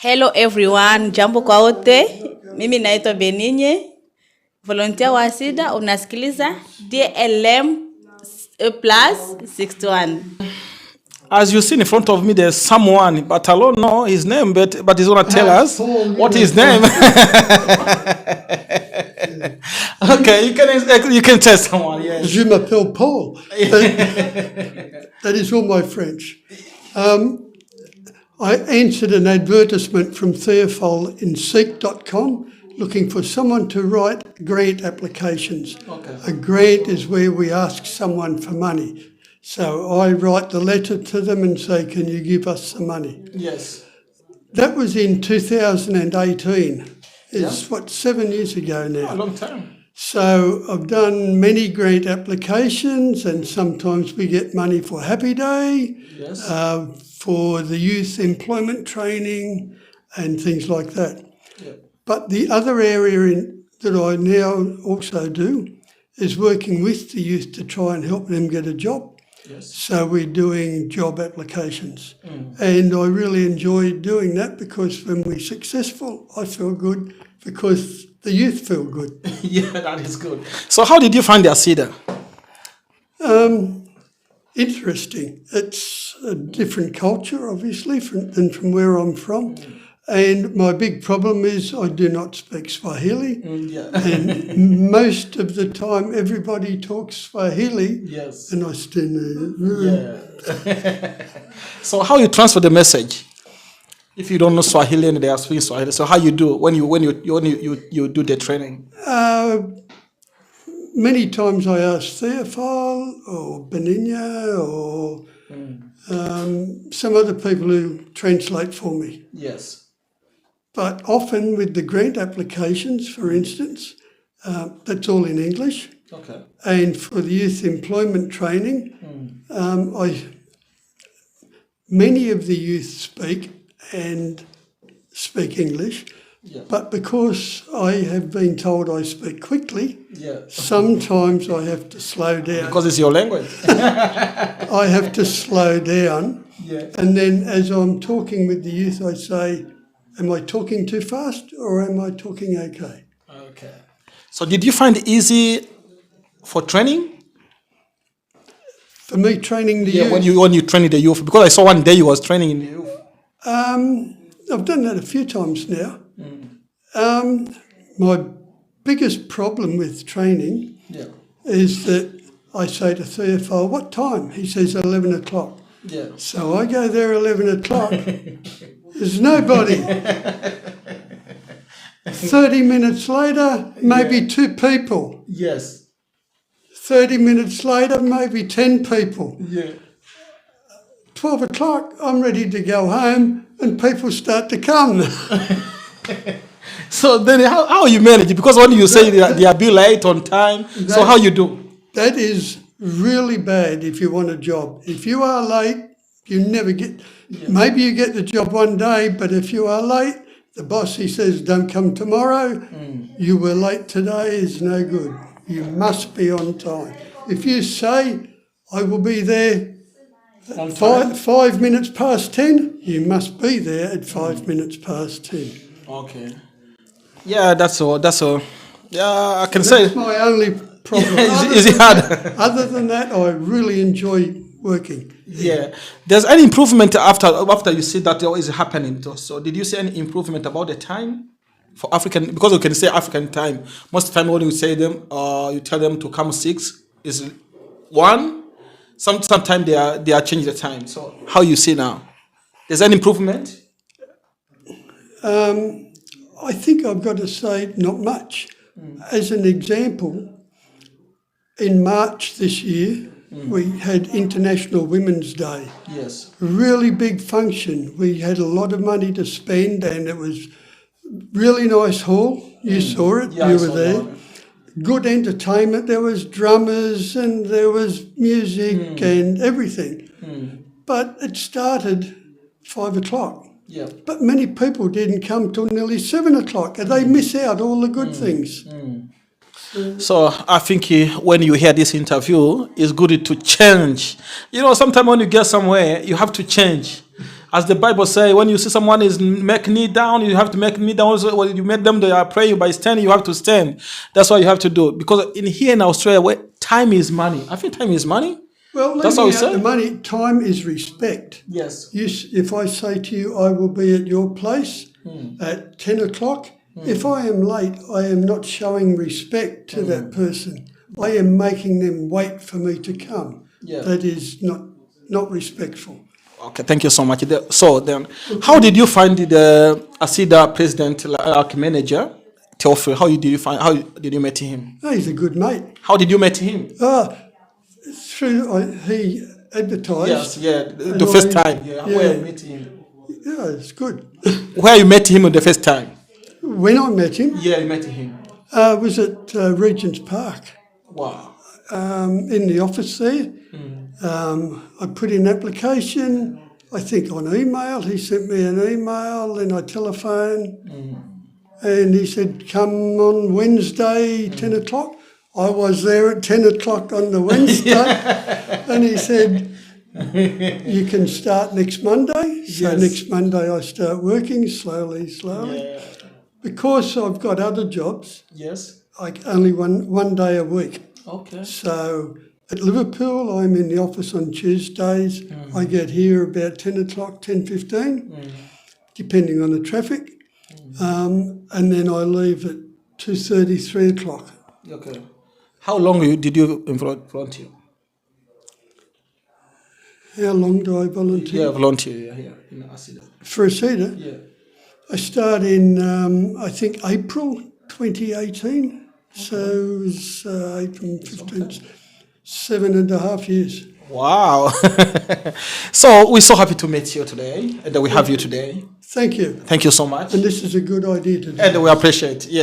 Hello everyone, jambo kwa wote. Mimi naitwa Beninye, volunteer wa Assida. Unasikiliza DLM plus 61. As you see in front of me, there's someone, but I don't know his name, but he's going to tell us what his name. Okay, you can tell someone. Yes. Je m'appelle Paul. That is all my French. I answered an advertisement from Theophile in seek.com looking for someone to write grant applications. Okay. A grant is where we ask someone for money. So I write the letter to them and say, can you give us some money? Yes. That was in 2018. It's 7 years ago now. A long time. So I've done many grant applications, and sometimes we get money for Happy Day, Yes. For the youth employment training and things like that. Yeah. But the other area that I now also do is working with the youth to try and help them get a job. Yes. So we're doing job applications. And I really enjoy doing that because when we're successful, I feel good because the youth feel good. Yeah, that is good. So how did you find the Assida? Interesting. It's a different culture, obviously, than from where I'm from. And my big problem is I do not speak Swahili. Yeah. And most of the time, everybody talks Swahili. Yes. And I still Yeah. So how you transfer the message? If you don't know Swahili and they are speaking Swahili, so how you do when you do the training? Many times I ask Theophile or Beninya or some other people who translate for me. Yes. But often with the grant applications, for instance, that's all in English. Okay. And for the youth employment training, many of the youth speak English. Yeah. But because I have been told I speak quickly, Yeah. sometimes I have to slow down. Because it's your language. I have to slow down. Yeah. And then as I'm talking with the youth, I say, am I talking too fast or am I talking okay? Okay. So did you find it easy for training? For me, training the youth. When you training the youth, because I saw one day you was training in the youth. I've done that a few times now. My biggest problem with training is that I say to Theophile, what time? He says 11 o'clock. Yeah. So I go there 11 o'clock. There's nobody. 30 minutes later, maybe 2 people. Yes. 30 minutes later, maybe 10 people. Yeah. 12 o'clock, I'm ready to go home and people start to come. So then how you manage it? Because when you say they are be late on time, so how you do? That is really bad if you want a job. If you are late, you never get, maybe you get the job one day, but if you are late, the boss, he says, don't come tomorrow. You were late today is no good. You must be on time. If you say, I will be there at 5 minutes past 10, you must be there at 5 minutes past 10. Okay. Yeah, that's all. Yeah, I can say. That's my only problem. Is it hard? Other than that, I really enjoy working. Yeah. There's any improvement after you see that is happening? So did you see any improvement about the time for African? Because you can say African time. Most of the time when you say them, you tell them to come 6 is 1. Sometimes they are changing the time. So how you see now? There's any improvement? I think I've got to say not much. As an example, in March this year, we had International Women's Day. Yes. Really big function. We had a lot of money to spend and it was really nice hall. You saw it, Yeah, you I were saw there. that. Good entertainment. There was drummers and there was music and everything. But it started 5 o'clock. Yeah. But many people didn't come till nearly 7 o'clock and they miss out all the good things. So I think when you hear this interview, it's good to change. You know, sometimes when you get somewhere, you have to change. as the Bible says, when you see someone is make knee down, you have to make knee down. Also, when you make them, they are praying by standing, you have to stand. That's what you have to do. Because here in Australia, where time is money. I think time is money. Well, That's how we say. the money, time is respect. Yes. If I say to you, I will be at your place at 10 o'clock, if I am late, I am not showing respect to that person. I am making them wait for me to come. Yeah. That is not respectful. Okay, thank you so much. So then, how did you find the Assida president, like manager, Teofil? How did you meet him? Oh, he's a good mate. How did you meet him? He advertised. Yes, yeah, the first time. Yeah, where you met him? Yeah, it's good. Where you met him the first time? When I met him, Yeah, you met him. was at Regent's Park. Wow. In the office there. I put in an application, I think on email. He sent me an email, then I telephoned, and he said, come on Wednesday, 10 o'clock. I was there at 10 o'clock on the Wednesday, and he said, you can start next Monday. So next Monday I start working slowly. Yeah. Because I've got other jobs, Yes. like only one day a week. Okay. So at Liverpool, I'm in the office on Tuesdays. I get here about 10 o'clock, 10:15, depending on the traffic. And then I leave at 2:30, 3 o'clock. Okay. How long did you volunteer? How long do I volunteer? Yeah, volunteer here in Assida. For Assida? Yeah. I start in, I think, April 2018. So it was April 15, 7.5 years. Wow. So we're so happy to meet you today and that we have you today. Thank you. Thank you so much. And this is a good idea to do. And we appreciate. Yeah.